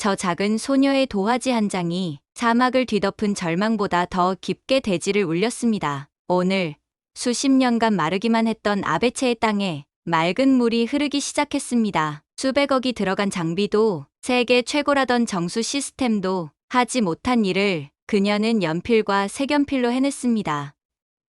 저 작은 소녀의 도화지 한 장이 사막을 뒤덮은 절망보다 더 깊게 대지를 울렸습니다. 오늘 수십 년간 마르기만 했던 아베체의 땅에 맑은 물이 흐르기 시작했습니다. 수백억이 들어간 장비도 세계 최고라던 정수 시스템도 하지 못한 일을 그녀는 연필과 색연필로 해냈습니다.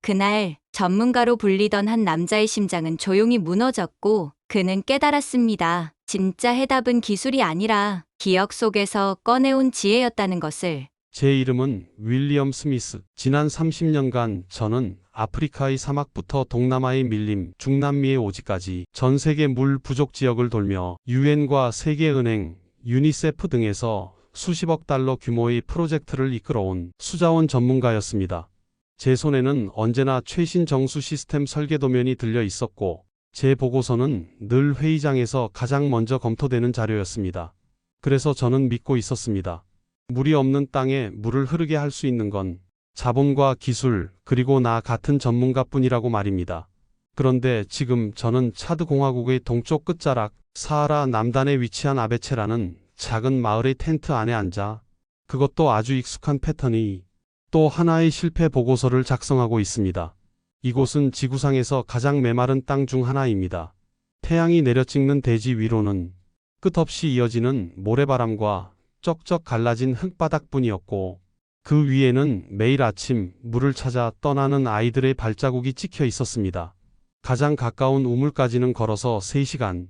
그날 전문가로 불리던 한 남자의 심장은 조용히 무너졌고 그는 깨달았습니다. 진짜 해답은 기술이 아니라 기억 속에서 꺼내온 지혜였다는 것을. 제 이름은 윌리엄 스미스. 지난 30년간 저는 아프리카의 사막부터 동남아의 밀림, 중남미의 오지까지 전 세계 물 부족 지역을 돌며 유엔과 세계은행, 유니세프 등에서 수십억 달러 규모의 프로젝트를 이끌어온 수자원 전문가였습니다. 제 손에는 언제나 최신 정수 시스템 설계 도면이 들려 있었고 제 보고서는 늘 회의장에서 가장 먼저 검토되는 자료였습니다. 그래서 저는 믿고 있었습니다. 물이 없는 땅에 물을 흐르게 할 수 있는 건 자본과 기술 그리고 나 같은 전문가뿐이라고 말입니다. 그런데 지금 저는 차드 공화국의 동쪽 끝자락 사하라 남단에 위치한 아베체라는 작은 마을의 텐트 안에 앉아 그것도 아주 익숙한 패턴이 또 하나의 실패 보고서를 작성하고 있습니다. 이곳은 지구상에서 가장 메마른 땅 중 하나입니다. 태양이 내려찍는 대지 위로는 끝없이 이어지는 모래바람과 쩍쩍 갈라진 흙바닥뿐이었고 그 위에는 매일 아침 물을 찾아 떠나는 아이들의 발자국이 찍혀 있었습니다. 가장 가까운 우물까지는 걸어서 3시간.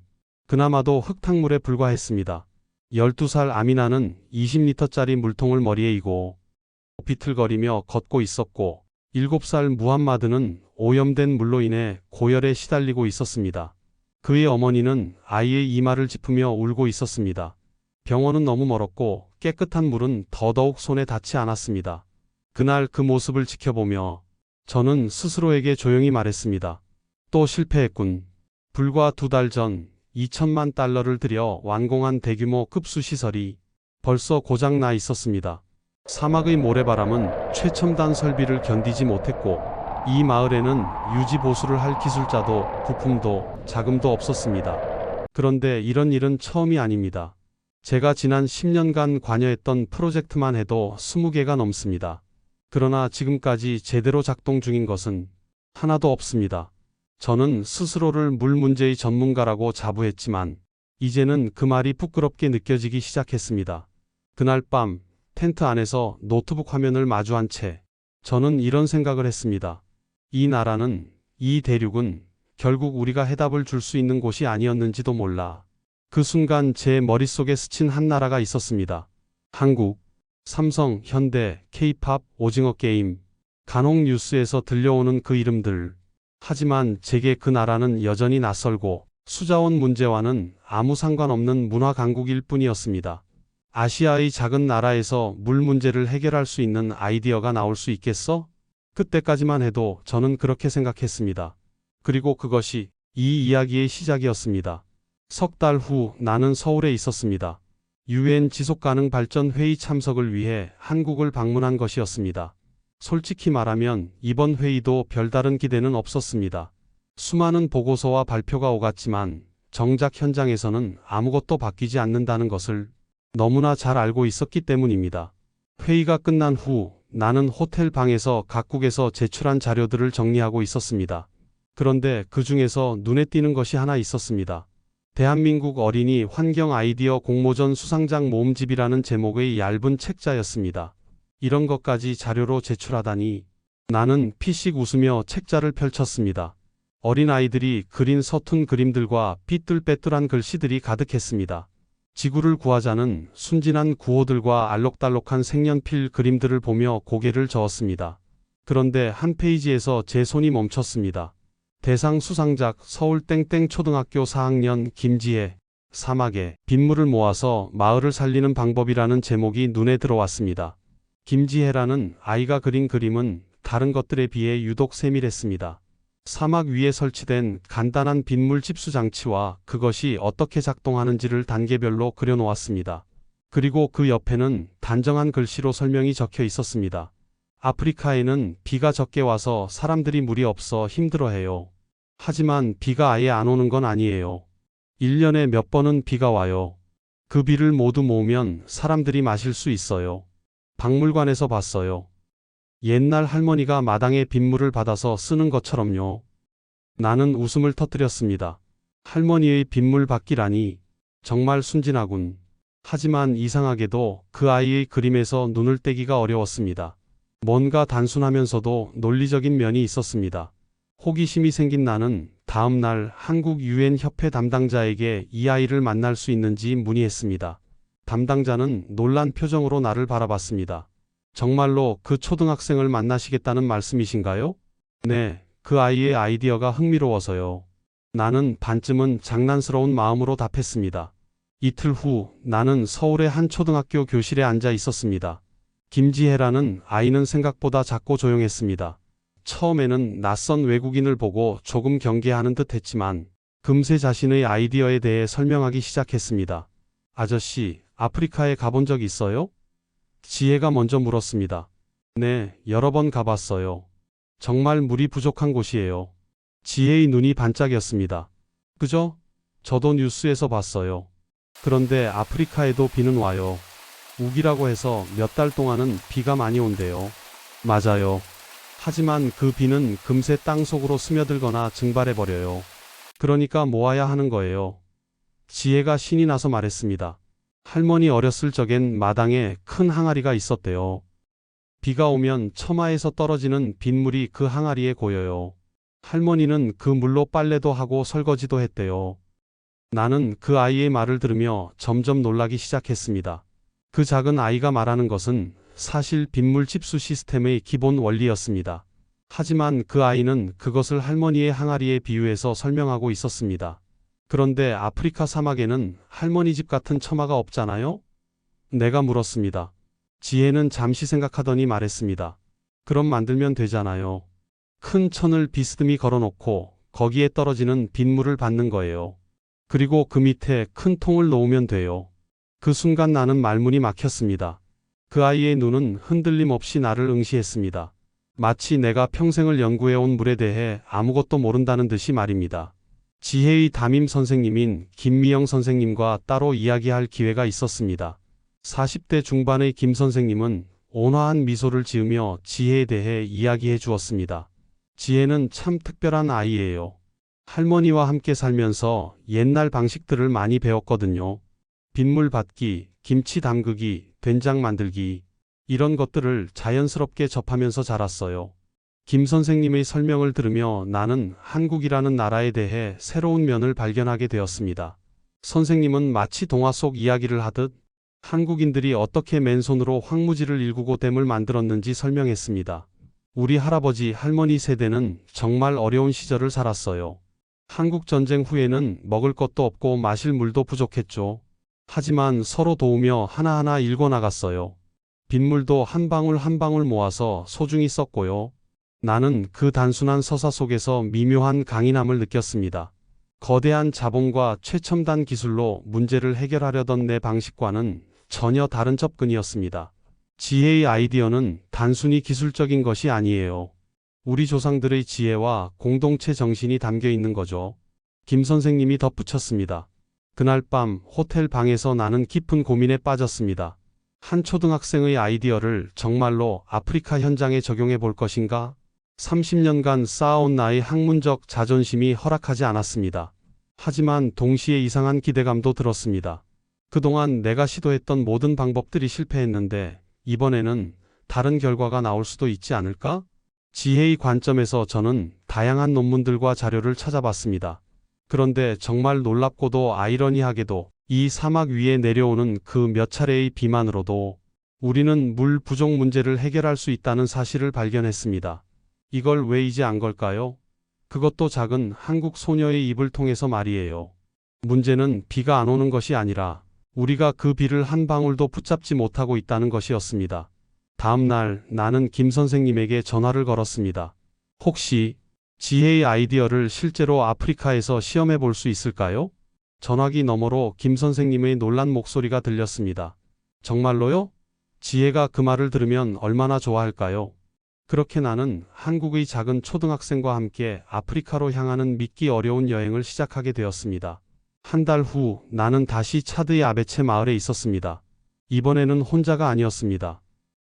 그나마도 흙탕물에 불과했습니다. 12살 아미나는 20리터짜리 물통을 머리에 이고 비틀거리며 걷고 있었고 7살 무함마드는 오염된 물로 인해 고열에 시달리고 있었습니다. 그의 어머니는 아이의 이마를 짚으며 울고 있었습니다. 병원은 너무 멀었고 깨끗한 물은 더더욱 손에 닿지 않았습니다. 그날 그 모습을 지켜보며 저는 스스로에게 조용히 말했습니다. 또 실패했군. 불과 2달 전 2천만 달러를 들여 완공한 대규모 급수시설이 벌써 고장 나 있었습니다. 사막의 모래바람은 최첨단 설비를 견디지 못했고 이 마을에는 유지 보수를 할 기술자도 부품도 자금도 없었습니다. 그런데 이런 일은 처음이 아닙니다. 제가 지난 10년간 관여했던 프로젝트만 해도 20개가 넘습니다. 그러나 지금까지 제대로 작동 중인 것은 하나도 없습니다. 저는 스스로를 물 문제의 전문가라고 자부했지만 이제는 그 말이 부끄럽게 느껴지기 시작했습니다. 그날 밤 텐트 안에서 노트북 화면을 마주한 채 저는 이런 생각을 했습니다. 이 나라는, 이 대륙은 결국 우리가 해답을 줄 수 있는 곳이 아니었는지도 몰라. 그 순간 제 머릿속에 스친 한 나라가 있었습니다. 한국, 삼성, 현대, K-팝, 오징어 게임, 간혹 뉴스에서 들려오는 그 이름들. 하지만 제게 그 나라는 여전히 낯설고 수자원 문제와는 아무 상관없는 문화 강국일 뿐이었습니다. 아시아의 작은 나라에서 물 문제를 해결할 수 있는 아이디어가 나올 수 있겠어? 그때까지만 해도 저는 그렇게 생각했습니다. 그리고 그것이 이 이야기의 시작이었습니다. 석 달 후 나는 서울에 있었습니다. 유엔 지속가능 발전 회의 참석을 위해 한국을 방문한 것이었습니다. 솔직히 말하면 이번 회의도 별다른 기대는 없었습니다. 수많은 보고서와 발표가 오갔지만 정작 현장에서는 아무것도 바뀌지 않는다는 것을 너무나 잘 알고 있었기 때문입니다. 회의가 끝난 후 나는 호텔 방에서 각국에서 제출한 자료들을 정리하고 있었습니다. 그런데 그 중에서 눈에 띄는 것이 하나 있었습니다. 대한민국 어린이 환경 아이디어 공모전 수상작 모음집이라는 제목의 얇은 책자였습니다. 이런 것까지 자료로 제출하다니 나는 피식 웃으며 책자를 펼쳤습니다. 어린아이들이 그린 서툰 그림들과 삐뚤빼뚤한 글씨들이 가득했습니다. 지구를 구하자는 순진한 구호들과 알록달록한 색연필 그림들을 보며 고개를 저었습니다. 그런데 한 페이지에서 제 손이 멈췄습니다. 대상 수상작 서울 땡땡 초등학교 4학년 김지혜, 사막에 빗물을 모아서 마을을 살리는 방법이라는 제목이 눈에 들어왔습니다. 김지혜라는 아이가 그린 그림은 다른 것들에 비해 유독 세밀했습니다. 사막 위에 설치된 간단한 빗물 집수 장치와 그것이 어떻게 작동하는지를 단계별로 그려놓았습니다. 그리고 그 옆에는 단정한 글씨로 설명이 적혀 있었습니다. 아프리카에는 비가 적게 와서 사람들이 물이 없어 힘들어해요. 하지만 비가 아예 안 오는 건 아니에요. 1년에 몇 번은 비가 와요. 그 비를 모두 모으면 사람들이 마실 수 있어요. 박물관에서 봤어요. 옛날 할머니가 마당에 빗물을 받아서 쓰는 것처럼요. 나는 웃음을 터뜨렸습니다. 할머니의 빗물 받기라니 정말 순진하군. 하지만 이상하게도 그 아이의 그림에서 눈을 떼기가 어려웠습니다. 뭔가 단순하면서도 논리적인 면이 있었습니다. 호기심이 생긴 나는 다음 날 한국 유엔 협회 담당자에게 이 아이를 만날 수 있는지 문의했습니다. 담당자는 놀란 표정으로 나를 바라봤습니다. 정말로 그 초등학생을 만나시겠다는 말씀이신가요? 네, 그 아이의 아이디어가 흥미로워서요. 나는 반쯤은 장난스러운 마음으로 답했습니다. 이틀 후 나는 서울의 한 초등학교 교실에 앉아 있었습니다. 김지혜라는 아이는 생각보다 작고 조용했습니다. 처음에는 낯선 외국인을 보고 조금 경계하는 듯 했지만 금세 자신의 아이디어에 대해 설명하기 시작했습니다. 아저씨, 아프리카에 가본 적 있어요? 지혜가 먼저 물었습니다. 네, 여러 번 가봤어요. 정말 물이 부족한 곳이에요. 지혜의 눈이 반짝였습니다. 그죠? 저도 뉴스에서 봤어요. 그런데 아프리카에도 비는 와요. 우기라고 해서 몇 달 동안은 비가 많이 온대요. 맞아요. 하지만 그 비는 금세 땅속으로 스며들거나 증발해버려요. 그러니까 모아야 하는 거예요. 지혜가 신이 나서 말했습니다. 할머니 어렸을 적엔 마당에 큰 항아리가 있었대요. 비가 오면 처마에서 떨어지는 빗물이 그 항아리에 고여요. 할머니는 그 물로 빨래도 하고 설거지도 했대요. 나는 그 아이의 말을 들으며 점점 놀라기 시작했습니다. 그 작은 아이가 말하는 것은 사실 빗물 집수 시스템의 기본 원리였습니다. 하지만 그 아이는 그것을 할머니의 항아리에 비유해서 설명하고 있었습니다. 그런데 아프리카 사막에는 할머니 집 같은 처마가 없잖아요? 내가 물었습니다. 지혜는 잠시 생각하더니 말했습니다. 그럼 만들면 되잖아요. 큰 천을 비스듬히 걸어놓고 거기에 떨어지는 빗물을 받는 거예요. 그리고 그 밑에 큰 통을 놓으면 돼요. 그 순간 나는 말문이 막혔습니다. 그 아이의 눈은 흔들림 없이 나를 응시했습니다. 마치 내가 평생을 연구해온 물에 대해 아무것도 모른다는 듯이 말입니다. 지혜의 담임 선생님인 김미영 선생님과 따로 이야기할 기회가 있었습니다. 40대 중반의 김 선생님은 온화한 미소를 지으며 지혜에 대해 이야기해 주었습니다. 지혜는 참 특별한 아이예요. 할머니와 함께 살면서 옛날 방식들을 많이 배웠거든요. 빗물 받기, 김치 담그기, 된장 만들기, 이런 것들을 자연스럽게 접하면서 자랐어요. 김 선생님의 설명을 들으며 나는 한국이라는 나라에 대해 새로운 면을 발견하게 되었습니다. 선생님은 마치 동화 속 이야기를 하듯 한국인들이 어떻게 맨손으로 황무지를 일구고 댐을 만들었는지 설명했습니다. 우리 할아버지, 할머니 세대는 정말 어려운 시절을 살았어요. 한국 전쟁 후에는 먹을 것도 없고 마실 물도 부족했죠. 하지만 서로 도우며 하나하나 일궈나갔어요. 빗물도 한 방울 한 방울 모아서 소중히 썼고요. 나는 그 단순한 서사 속에서 미묘한 강인함을 느꼈습니다. 거대한 자본과 최첨단 기술로 문제를 해결하려던 내 방식과는 전혀 다른 접근이었습니다. 지혜의 아이디어는 단순히 기술적인 것이 아니에요. 우리 조상들의 지혜와 공동체 정신이 담겨 있는 거죠. 김 선생님이 덧붙였습니다. 그날 밤 호텔 방에서 나는 깊은 고민에 빠졌습니다. 한 초등학생의 아이디어를 정말로 아프리카 현장에 적용해 볼 것인가? 30년간 쌓아온 나의 학문적 자존심이 허락하지 않았습니다. 하지만 동시에 이상한 기대감도 들었습니다. 그동안 내가 시도했던 모든 방법들이 실패했는데 이번에는 다른 결과가 나올 수도 있지 않을까? 지혜의 관점에서 저는 다양한 논문들과 자료를 찾아봤습니다. 그런데 정말 놀랍고도 아이러니하게도 이 사막 위에 내려오는 그 몇 차례의 비만으로도 우리는 물 부족 문제를 해결할 수 있다는 사실을 발견했습니다. 이걸 왜 이제 안 걸까요? 그것도 작은 한국 소녀의 입을 통해서 말이에요. 문제는 비가 안 오는 것이 아니라 우리가 그 비를 한 방울도 붙잡지 못하고 있다는 것이었습니다. 다음 날 나는 김 선생님에게 전화를 걸었습니다. 혹시 지혜의 아이디어를 실제로 아프리카에서 시험해 볼 수 있을까요? 전화기 너머로 김 선생님의 놀란 목소리가 들렸습니다. 정말로요? 지혜가 그 말을 들으면 얼마나 좋아할까요? 그렇게 나는 한국의 작은 초등학생과 함께 아프리카로 향하는 믿기 어려운 여행을 시작하게 되었습니다. 한 달 후 나는 다시 차드의 아베체 마을에 있었습니다. 이번에는 혼자가 아니었습니다.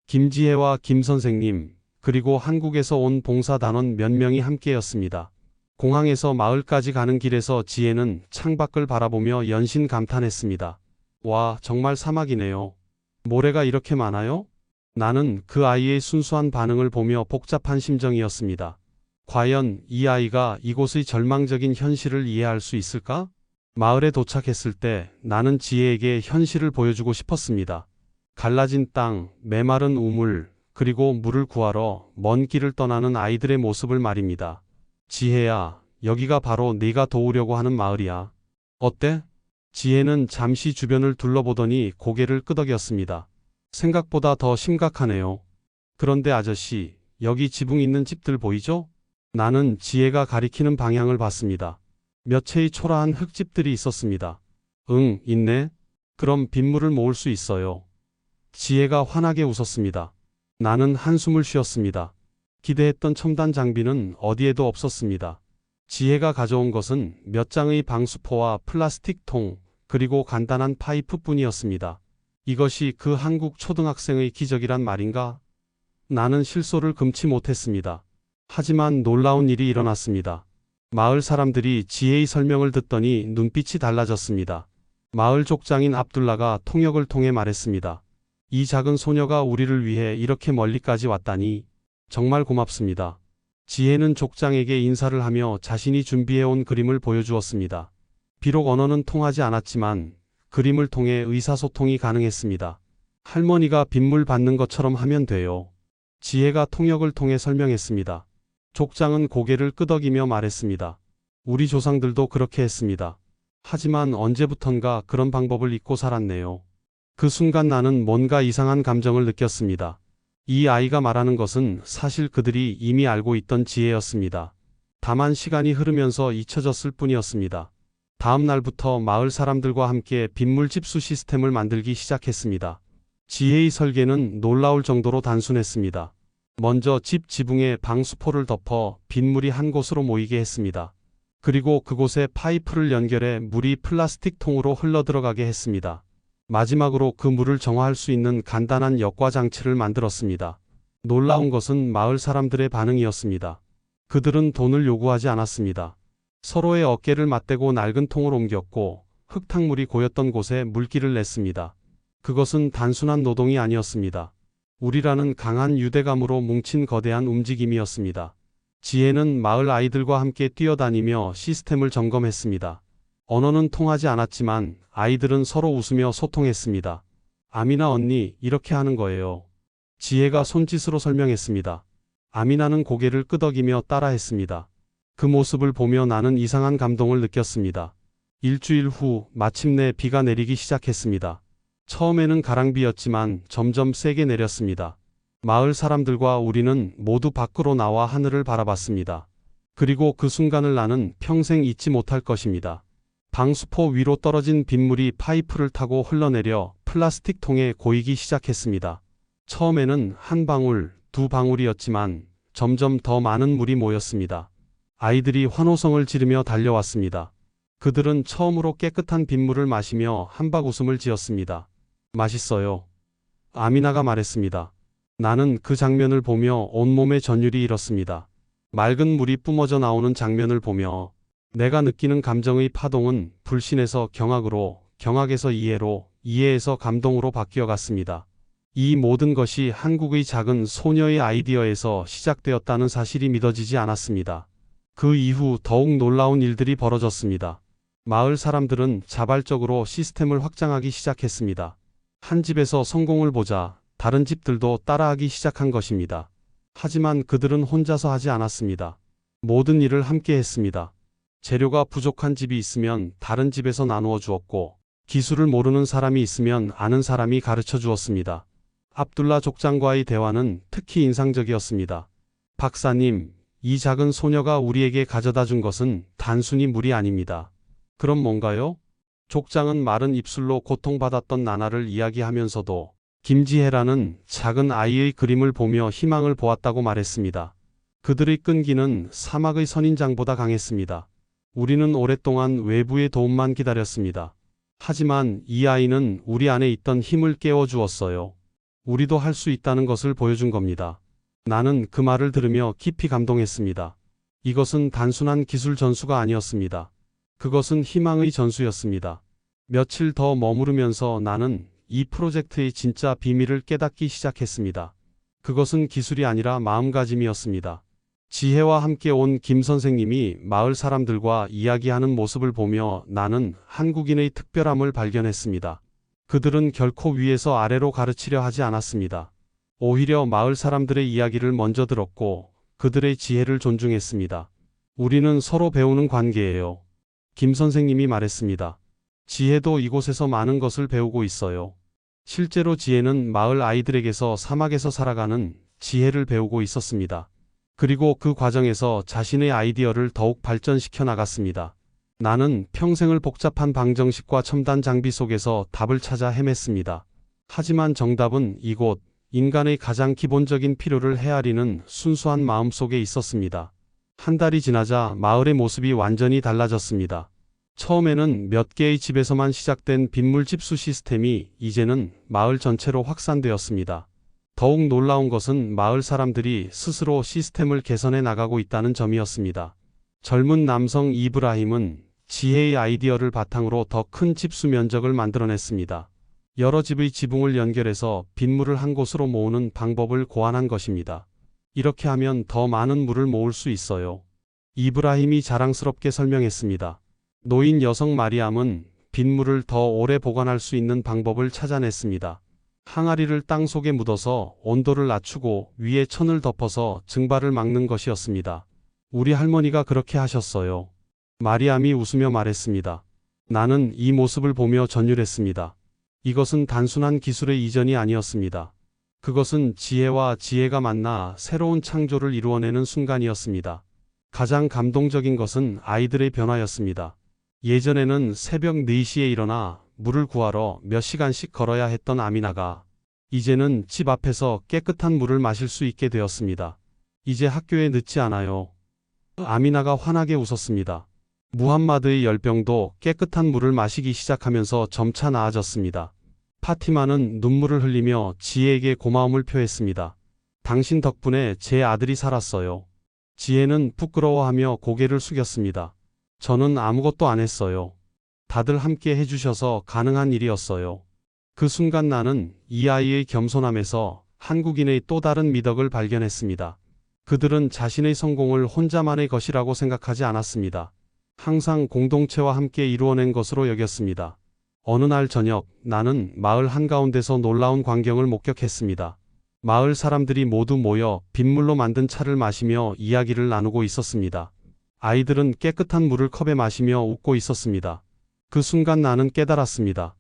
김지혜와 김 선생님, 그리고 한국에서 온 봉사단원 몇 명이 함께였습니다. 공항에서 마을까지 가는 길에서 지혜는 창밖을 바라보며 연신 감탄했습니다. 와, 정말 사막이네요. 모래가 이렇게 많아요? 나는 그 아이의 순수한 반응을 보며 복잡한 심정이었습니다. 과연 이 아이가 이곳의 절망적인 현실을 이해할 수 있을까? 마을에 도착했을 때 나는 지혜에게 현실을 보여주고 싶었습니다. 갈라진 땅, 메마른 우물, 그리고 물을 구하러 먼 길을 떠나는 아이들의 모습을 말입니다. 지혜야, 여기가 바로 네가 도우려고 하는 마을이야. 어때? 지혜는 잠시 주변을 둘러보더니 고개를 끄덕였습니다. 생각보다 더 심각하네요. 그런데 아저씨, 여기 지붕 있는 집들 보이죠? 나는 지혜가 가리키는 방향을 봤습니다. 몇 채의 초라한 흙집들이 있었습니다. 응, 있네. 그럼 빗물을 모을 수 있어요. 지혜가 환하게 웃었습니다. 나는 한숨을 쉬었습니다. 기대했던 첨단 장비는 어디에도 없었습니다. 지혜가 가져온 것은 몇 장의 방수포와 플라스틱 통, 그리고 간단한 파이프뿐이었습니다. 이것이 그 한국 초등학생의 기적이란 말인가? 나는 실소를 금치 못했습니다. 하지만 놀라운 일이 일어났습니다. 마을 사람들이 지혜의 설명을 듣더니 눈빛이 달라졌습니다. 마을 족장인 압둘라가 통역을 통해 말했습니다. 이 작은 소녀가 우리를 위해 이렇게 멀리까지 왔다니 정말 고맙습니다. 지혜는 족장에게 인사를 하며 자신이 준비해온 그림을 보여주었습니다. 비록 언어는 통하지 않았지만 그림을 통해 의사소통이 가능했습니다. 할머니가 빗물 받는 것처럼 하면 돼요. 지혜가 통역을 통해 설명했습니다. 족장은 고개를 끄덕이며 말했습니다. 우리 조상들도 그렇게 했습니다. 하지만 언제부턴가 그런 방법을 잊고 살았네요. 그 순간 나는 뭔가 이상한 감정을 느꼈습니다. 이 아이가 말하는 것은 사실 그들이 이미 알고 있던 지혜였습니다. 다만 시간이 흐르면서 잊혀졌을 뿐이었습니다. 다음 날부터 마을 사람들과 함께 빗물 집수 시스템을 만들기 시작했습니다. 지혜의 설계는 놀라울 정도로 단순했습니다. 먼저 집 지붕에 방수포를 덮어 빗물이 한 곳으로 모이게 했습니다. 그리고 그곳에 파이프를 연결해 물이 플라스틱 통으로 흘러들어가게 했습니다. 마지막으로 그 물을 정화할 수 있는 간단한 역과 장치를 만들었습니다. 놀라운 것은 마을 사람들의 반응이었습니다. 그들은 돈을 요구하지 않았습니다. 서로의 어깨를 맞대고 낡은 통을 옮겼고 흙탕물이 고였던 곳에 물기를 냈습니다. 그것은 단순한 노동이 아니었습니다. 우리라는 강한 유대감으로 뭉친 거대한 움직임이었습니다. 지혜는 마을 아이들과 함께 뛰어다니며 시스템을 점검했습니다. 언어는 통하지 않았지만 아이들은 서로 웃으며 소통했습니다. 아미나 언니, 이렇게 하는 거예요. 지혜가 손짓으로 설명했습니다. 아미나는 고개를 끄덕이며 따라했습니다. 그 모습을 보며 나는 이상한 감동을 느꼈습니다. 일주일 후 마침내 비가 내리기 시작했습니다. 처음에는 가랑비였지만 점점 세게 내렸습니다. 마을 사람들과 우리는 모두 밖으로 나와 하늘을 바라봤습니다. 그리고 그 순간을 나는 평생 잊지 못할 것입니다. 방수포 위로 떨어진 빗물이 파이프를 타고 흘러내려 플라스틱 통에 고이기 시작했습니다. 처음에는 한 방울, 두 방울이었지만 점점 더 많은 물이 모였습니다. 아이들이 환호성을 지르며 달려왔습니다. 그들은 처음으로 깨끗한 빗물을 마시며 한박 웃음을 지었습니다. 맛있어요. 아미나가 말했습니다. 나는 그 장면을 보며 온몸의 전율이 일었습니다. 맑은 물이 뿜어져 나오는 장면을 보며 내가 느끼는 감정의 파동은 불신에서 경악으로, 경악에서 이해로, 이해에서 감동으로 바뀌어 갔습니다. 이 모든 것이 한국의 작은 소녀의 아이디어에서 시작되었다는 사실이 믿어지지 않았습니다. 그 이후 더욱 놀라운 일들이 벌어졌습니다. 마을 사람들은 자발적으로 시스템을 확장하기 시작했습니다. 한 집에서 성공을 보자 다른 집들도 따라하기 시작한 것입니다. 하지만 그들은 혼자서 하지 않았습니다. 모든 일을 함께 했습니다. 재료가 부족한 집이 있으면 다른 집에서 나누어 주었고, 기술을 모르는 사람이 있으면 아는 사람이 가르쳐 주었습니다. 압둘라 족장과의 대화는 특히 인상적이었습니다. 박사님, 이 작은 소녀가 우리에게 가져다 준 것은 단순히 물이 아닙니다. 그럼 뭔가요? 족장은 마른 입술로 고통받았던 나나를 이야기하면서도 김지혜라는 작은 아이의 그림을 보며 희망을 보았다고 말했습니다. 그들의 끈기는 사막의 선인장보다 강했습니다. 우리는 오랫동안 외부의 도움만 기다렸습니다. 하지만 이 아이는 우리 안에 있던 힘을 깨워주었어요. 우리도 할 수 있다는 것을 보여준 겁니다. 나는 그 말을 들으며 깊이 감동했습니다. 이것은 단순한 기술 전수가 아니었습니다. 그것은 희망의 전수였습니다. 며칠 더 머무르면서 나는 이 프로젝트의 진짜 비밀을 깨닫기 시작했습니다. 그것은 기술이 아니라 마음가짐이었습니다. 지혜와 함께 온 김 선생님이 마을 사람들과 이야기하는 모습을 보며 나는 한국인의 특별함을 발견했습니다. 그들은 결코 위에서 아래로 가르치려 하지 않았습니다. 오히려 마을 사람들의 이야기를 먼저 들었고 그들의 지혜를 존중했습니다. 우리는 서로 배우는 관계예요. 김 선생님이 말했습니다. 지혜도 이곳에서 많은 것을 배우고 있어요. 실제로 지혜는 마을 아이들에게서 사막에서 살아가는 지혜를 배우고 있었습니다. 그리고 그 과정에서 자신의 아이디어를 더욱 발전시켜 나갔습니다. 나는 평생을 복잡한 방정식과 첨단 장비 속에서 답을 찾아 헤맸습니다. 하지만 정답은 이곳, 인간의 가장 기본적인 필요를 헤아리는 순수한 마음 속에 있었습니다. 한 달이 지나자 마을의 모습이 완전히 달라졌습니다. 처음에는 몇 개의 집에서만 시작된 빗물 집수 시스템이 이제는 마을 전체로 확산되었습니다. 더욱 놀라운 것은 마을 사람들이 스스로 시스템을 개선해 나가고 있다는 점이었습니다. 젊은 남성 이브라힘은 지혜의 아이디어를 바탕으로 더 큰 집수 면적을 만들어냈습니다. 여러 집의 지붕을 연결해서 빗물을 한 곳으로 모으는 방법을 고안한 것입니다. 이렇게 하면 더 많은 물을 모을 수 있어요. 이브라힘이 자랑스럽게 설명했습니다. 노인 여성 마리암은 빗물을 더 오래 보관할 수 있는 방법을 찾아냈습니다. 항아리를 땅 속에 묻어서 온도를 낮추고 위에 천을 덮어서 증발을 막는 것이었습니다. 우리 할머니가 그렇게 하셨어요. 마리암이 웃으며 말했습니다. 나는 이 모습을 보며 전율했습니다. 이것은 단순한 기술의 이전이 아니었습니다. 그것은 지혜와 지혜가 만나 새로운 창조를 이루어내는 순간이었습니다. 가장 감동적인 것은 아이들의 변화였습니다. 예전에는 새벽 4시에 일어나 물을 구하러 몇 시간씩 걸어야 했던 아미나가 이제는 집 앞에서 깨끗한 물을 마실 수 있게 되었습니다. 이제 학교에 늦지 않아요. 아미나가 환하게 웃었습니다. 무함마드의 열병도 깨끗한 물을 마시기 시작하면서 점차 나아졌습니다. 파티마는 눈물을 흘리며 지혜에게 고마움을 표했습니다. 당신 덕분에 제 아들이 살았어요. 지혜는 부끄러워하며 고개를 숙였습니다. 저는 아무것도 안 했어요. 다들 함께 해주셔서 가능한 일이었어요. 그 순간 나는 이 아이의 겸손함에서 한국인의 또 다른 미덕을 발견했습니다. 그들은 자신의 성공을 혼자만의 것이라고 생각하지 않았습니다. 항상 공동체와 함께 이루어낸 것으로 여겼습니다. 어느 날 저녁 나는 마을 한가운데서 놀라운 광경을 목격했습니다. 마을 사람들이 모두 모여 빗물로 만든 차를 마시며 이야기를 나누고 있었습니다. 아이들은 깨끗한 물을 컵에 마시며 웃고 있었습니다. 그 순간 나는 깨달았습니다.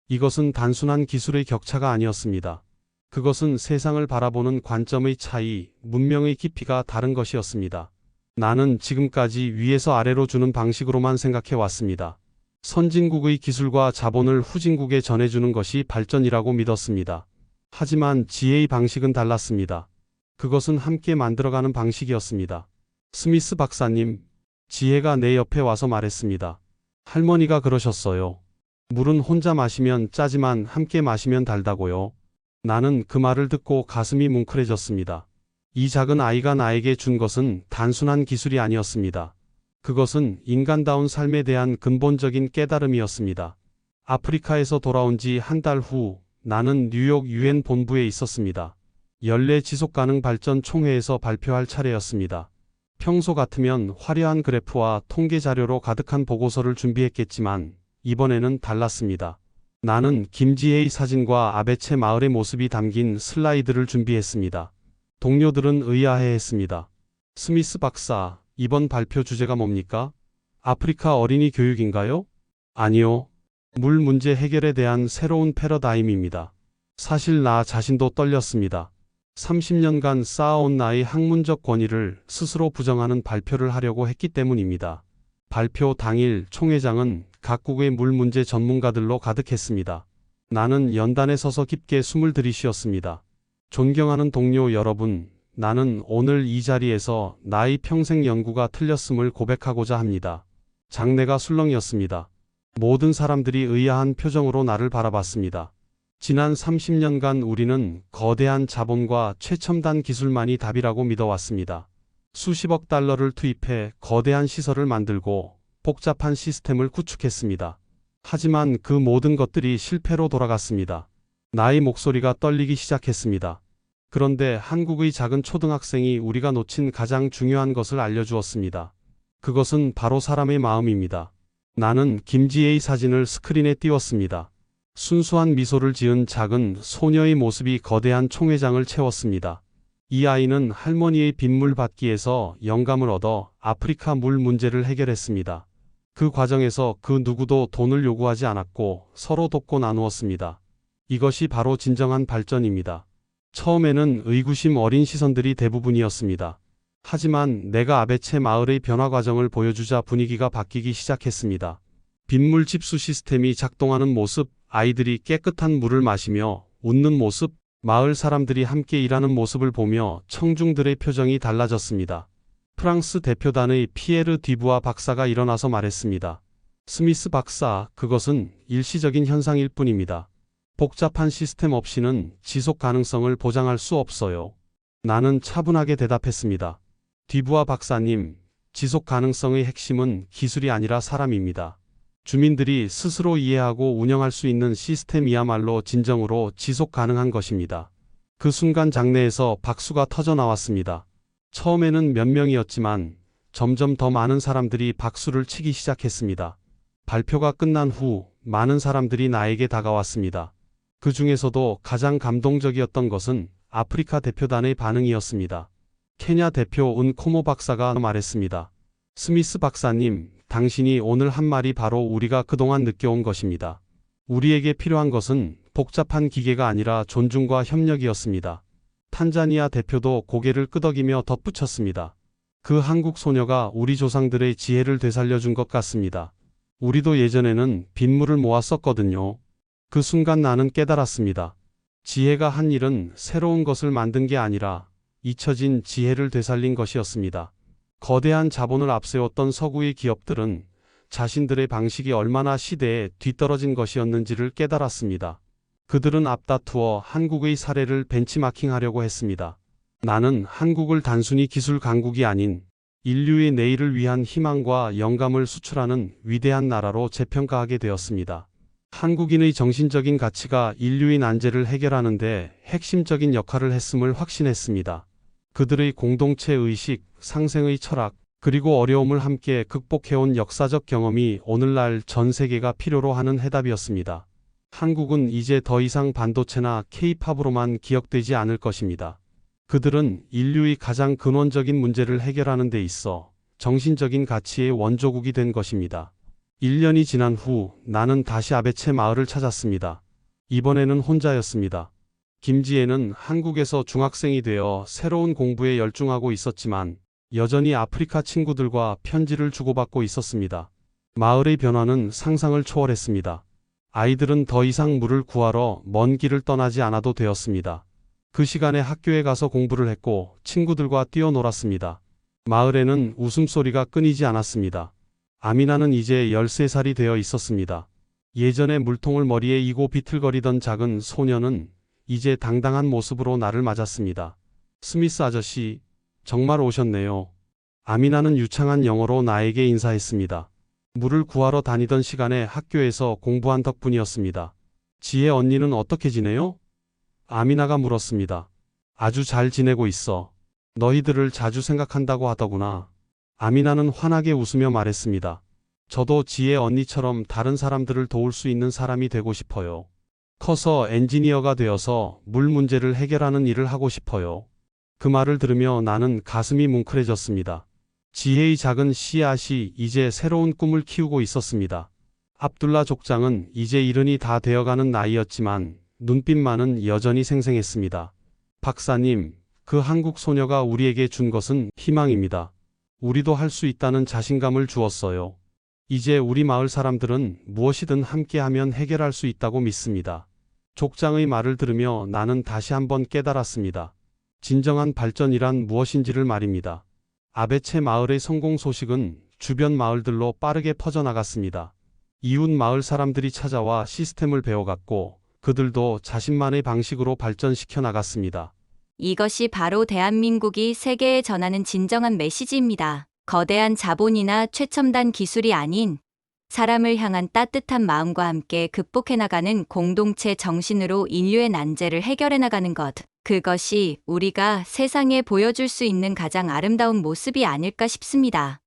이것은 단순한 기술의 격차가 아니었습니다. 그것은 세상을 바라보는 관점의 차이, 문명의 깊이가 다른 것이었습니다. 나는 지금까지 위에서 아래로 주는 방식으로만 생각해 왔습니다. 선진국의 기술과 자본을 후진국에 전해주는 것이 발전이라고 믿었습니다. 하지만 지혜의 방식은 달랐습니다. 그것은 함께 만들어가는 방식이었습니다. 스미스 박사님, 지혜가 내 옆에 와서 말했습니다. 할머니가 그러셨어요. 물은 혼자 마시면 짜지만 함께 마시면 달다고요. 나는 그 말을 듣고 가슴이 뭉클해졌습니다. 이 작은 아이가 나에게 준 것은 단순한 기술이 아니었습니다. 그것은 인간다운 삶에 대한 근본적인 깨달음이었습니다. 아프리카에서 돌아온 지 한 달 후 나는 뉴욕 유엔 본부에 있었습니다. 연례 지속가능 발전 총회에서 발표할 차례였습니다. 평소 같으면 화려한 그래프와 통계 자료로 가득한 보고서를 준비했겠지만 이번에는 달랐습니다. 나는 김지혜의 사진과 아베체 마을의 모습이 담긴 슬라이드를 준비했습니다. 동료들은 의아해했습니다. 스미스 박사, 이번 발표 주제가 뭡니까? 아프리카 어린이 교육인가요? 아니요. 물 문제 해결에 대한 새로운 패러다임입니다. 사실 나 자신도 떨렸습니다. 30년간 쌓아온 나의 학문적 권위를 스스로 부정하는 발표를 하려고 했기 때문입니다. 발표 당일 총회장은 각국의 물 문제 전문가들로 가득했습니다. 나는 연단에 서서 깊게 숨을 들이쉬었습니다. 존경하는 동료 여러분, 나는 오늘 이 자리에서 나의 평생 연구가 틀렸음을 고백하고자 합니다. 장내가 술렁이었습니다. 모든 사람들이 의아한 표정으로 나를 바라봤습니다. 지난 30년간 우리는 거대한 자본과 최첨단 기술만이 답이라고 믿어왔습니다. 수십억 달러를 투입해 거대한 시설을 만들고 복잡한 시스템을 구축했습니다. 하지만 그 모든 것들이 실패로 돌아갔습니다. 나의 목소리가 떨리기 시작했습니다. 그런데 한국의 작은 초등학생이 우리가 놓친 가장 중요한 것을 알려주었습니다. 그것은 바로 사람의 마음입니다. 나는 김지혜의 사진을 스크린에 띄웠습니다. 순수한 미소를 지은 작은 소녀의 모습이 거대한 총회장을 채웠습니다. 이 아이는 할머니의 빗물 받기에서 영감을 얻어 아프리카 물 문제를 해결했습니다. 그 과정에서 그 누구도 돈을 요구하지 않았고 서로 돕고 나누었습니다. 이것이 바로 진정한 발전입니다. 처음에는 의구심 어린 시선들이 대부분이었습니다. 하지만 내가 아베체 마을의 변화 과정을 보여주자 분위기가 바뀌기 시작했습니다. 빗물 집수 시스템이 작동하는 모습, 아이들이 깨끗한 물을 마시며 웃는 모습, 마을 사람들이 함께 일하는 모습을 보며 청중들의 표정이 달라졌습니다. 프랑스 대표단의 피에르 디부아 박사가 일어나서 말했습니다. 스미스 박사, 그것은 일시적인 현상일 뿐입니다. 복잡한 시스템 없이는 지속 가능성을 보장할 수 없어요. 나는 차분하게 대답했습니다. 디부아 박사님, 지속 가능성의 핵심은 기술이 아니라 사람입니다. 주민들이 스스로 이해하고 운영할 수 있는 시스템이야말로 진정으로 지속 가능한 것입니다. 그 순간 장내에서 박수가 터져 나왔습니다. 처음에는 몇 명이었지만 점점 더 많은 사람들이 박수를 치기 시작했습니다. 발표가 끝난 후 많은 사람들이 나에게 다가왔습니다. 그 중에서도 가장 감동적이었던 것은 아프리카 대표단의 반응이었습니다. 케냐 대표 은코모 박사가 말했습니다. 스미스 박사님, 당신이 오늘 한 말이 바로 우리가 그동안 느껴온 것입니다. 우리에게 필요한 것은 복잡한 기계가 아니라 존중과 협력이었습니다. 탄자니아 대표도 고개를 끄덕이며 덧붙였습니다. 그 한국 소녀가 우리 조상들의 지혜를 되살려준 것 같습니다. 우리도 예전에는 빗물을 모아 썼거든요. 그 순간 나는 깨달았습니다. 지혜가 한 일은 새로운 것을 만든 게 아니라 잊혀진 지혜를 되살린 것이었습니다. 거대한 자본을 앞세웠던 서구의 기업들은 자신들의 방식이 얼마나 시대에 뒤떨어진 것이었는지를 깨달았습니다. 그들은 앞다투어 한국의 사례를 벤치마킹하려고 했습니다. 나는 한국을 단순히 기술 강국이 아닌 인류의 내일을 위한 희망과 영감을 수출하는 위대한 나라로 재평가하게 되었습니다. 한국인의 정신적인 가치가 인류의 난제를 해결하는 데 핵심적인 역할을 했음을 확신했습니다. 그들의 공동체 의식, 상생의 철학, 그리고 어려움을 함께 극복해온 역사적 경험이 오늘날 전 세계가 필요로 하는 해답이었습니다. 한국은 이제 더 이상 반도체나 K-팝으로만 기억되지 않을 것입니다. 그들은 인류의 가장 근원적인 문제를 해결하는 데 있어 정신적인 가치의 원조국이 된 것입니다. 1년이 지난 후 나는 다시 아베체 마을을 찾았습니다. 이번에는 혼자였습니다. 김지혜는 한국에서 중학생이 되어 새로운 공부에 열중하고 있었지만 여전히 아프리카 친구들과 편지를 주고받고 있었습니다. 마을의 변화는 상상을 초월했습니다. 아이들은 더 이상 물을 구하러 먼 길을 떠나지 않아도 되었습니다. 그 시간에 학교에 가서 공부를 했고 친구들과 뛰어놀았습니다. 마을에는 웃음소리가 끊이지 않았습니다. 아미나는 이제 13살이 되어 있었습니다. 예전에 물통을 머리에 이고 비틀거리던 작은 소녀는 이제 당당한 모습으로 나를 맞았습니다. 스미스 아저씨, 정말 오셨네요. 아미나는 유창한 영어로 나에게 인사했습니다. 물을 구하러 다니던 시간에 학교에서 공부한 덕분이었습니다. 지혜 언니는 어떻게 지내요? 아미나가 물었습니다. 아주 잘 지내고 있어. 너희들을 자주 생각한다고 하더구나. 아미나는 환하게 웃으며 말했습니다. 저도 지혜 언니처럼 다른 사람들을 도울 수 있는 사람이 되고 싶어요. 커서 엔지니어가 되어서 물 문제를 해결하는 일을 하고 싶어요. 그 말을 들으며 나는 가슴이 뭉클해졌습니다. 지혜의 작은 씨앗이 이제 새로운 꿈을 키우고 있었습니다. 압둘라 족장은 이제 70이 다 되어가는 나이였지만 눈빛만은 여전히 생생했습니다. 박사님, 그 한국 소녀가 우리에게 준 것은 희망입니다. 우리도 할 수 있다는 자신감을 주었어요. 이제 우리 마을 사람들은 무엇이든 함께하면 해결할 수 있다고 믿습니다. 족장의 말을 들으며 나는 다시 한번 깨달았습니다. 진정한 발전이란 무엇인지를 말입니다. 아베체 마을의 성공 소식은 주변 마을들로 빠르게 퍼져나갔습니다. 이웃 마을 사람들이 찾아와 시스템을 배워갔고 그들도 자신만의 방식으로 발전시켜 나갔습니다. 이것이 바로 대한민국이 세계에 전하는 진정한 메시지입니다. 거대한 자본이나 최첨단 기술이 아닌 사람을 향한 따뜻한 마음과 함께 극복해 나가는 공동체 정신으로 인류의 난제를 해결해 나가는 것. 그것이 우리가 세상에 보여줄 수 있는 가장 아름다운 모습이 아닐까 싶습니다.